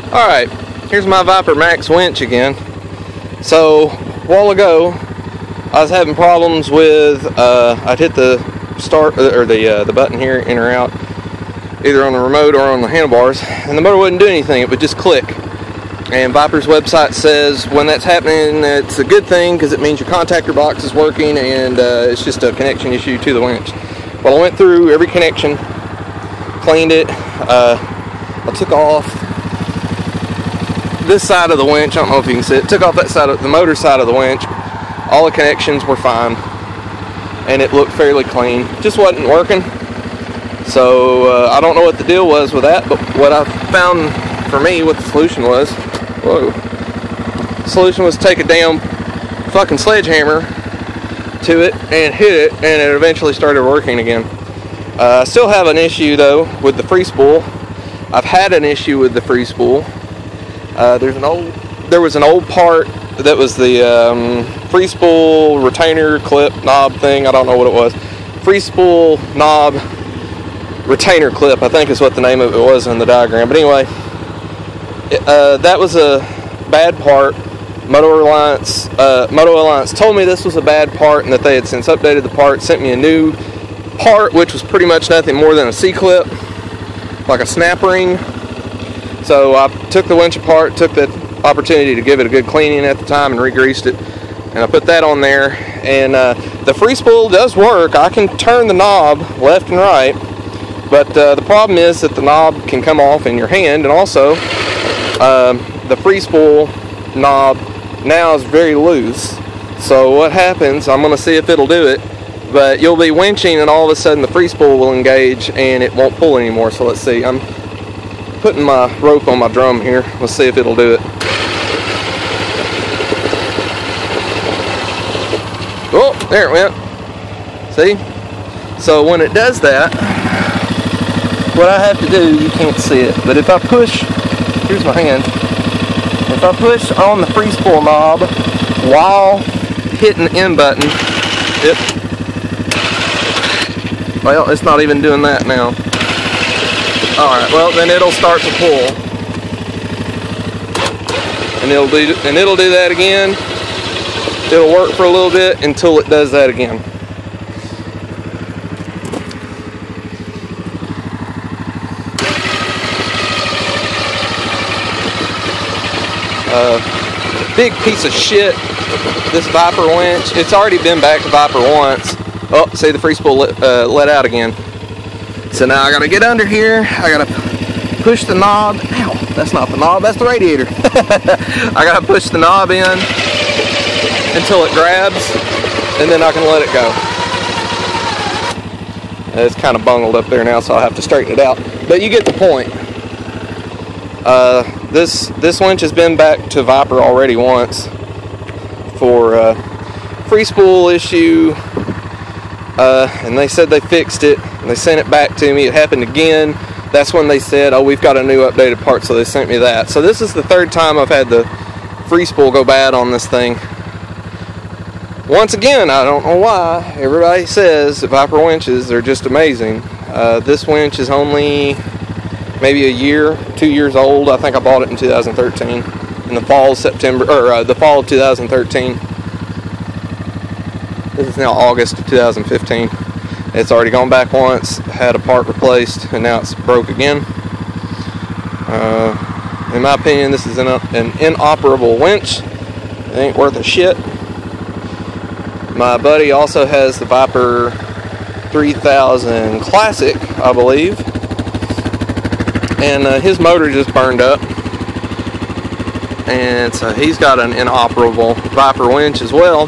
Alright, here's my Viper Max winch again. So, a while ago, I was having problems with, I'd hit the start, or the button here, in or out, either on the remote or on the handlebars, and the motor wouldn't do anything, it would just click. And Viper's website says when that's happening, it's a good thing, because it means your contactor box is working, and it's just a connection issue to the winch. Well, I went through every connection, cleaned it, I took off this side of the winch, I don't know if you can see it, took off that side of the motor side of the winch. All the connections were fine, and it looked fairly clean. Just wasn't working. So I don't know what the deal was with that, but what I found for me, what the solution was, the solution was take a damn fucking sledgehammer to it and hit it, and it eventually started working again. I still have an issue though with the free spool. I've had an issue with the free spool. There was an old part that was the free spool retainer clip knob thing. I don't know what it was. Free spool knob retainer clip, I think is what the name of it was in the diagram. But anyway, that was a bad part. Moto Alliance told me this was a bad part and that they had since updated the part, sent me a new part, which was pretty much nothing more than a C-clip, like a snap ring. So I took the winch apart, took the opportunity to give it a good cleaning at the time and re-greased it, and I put that on there, and the free spool does work. I can turn the knob left and right, but the problem is that the knob can come off in your hand, and also the free spool knob now is very loose. So what happens, I'm going to see if it'll do it, but you'll be winching and all of a sudden the free spool will engage and it won't pull anymore. So let's see, I'm putting my rope on my drum here. Let's see if it'll do it. Oh, there it went. See? So when it does that, what I have to do, you can't see it, but if I push, here's my hand, if I push on the free spool knob while hitting the N button, well, it's not even doing that now. Alright, well then it'll start to pull. And it'll do that again. It'll work for a little bit until it does that again. Big piece of shit, this Viper winch. It's already been back to Viper once. Oh, see, the free spool let out again. So now I gotta get under here, I gotta push the knob. Ow, that's not the knob, that's the radiator. I gotta push the knob in until it grabs, and then I can let it go. It's kind of bungled up there now, so I'll have to straighten it out. But you get the point. This winch has been back to Viper already once for free spool issue, and they said they fixed it, and they sent it back to me. It happened again. That's when they said, oh, we've got a new updated part, so they sent me that. So this is the third time I've had the free spool go bad on this thing. Once again, I don't know why. Everybody says that Viper winches, they're just amazing. This winch is only maybe a year, 2 years old. I think I bought it in 2013, in the fall of the fall of 2013. This is now August of 2015. It's already gone back once, had a part replaced, and now it's broke again. In my opinion, this is an inoperable winch. It ain't worth a shit. My buddy also has the Viper 3000 Classic, I believe, and his motor just burned up, and so he's got an inoperable Viper winch as well.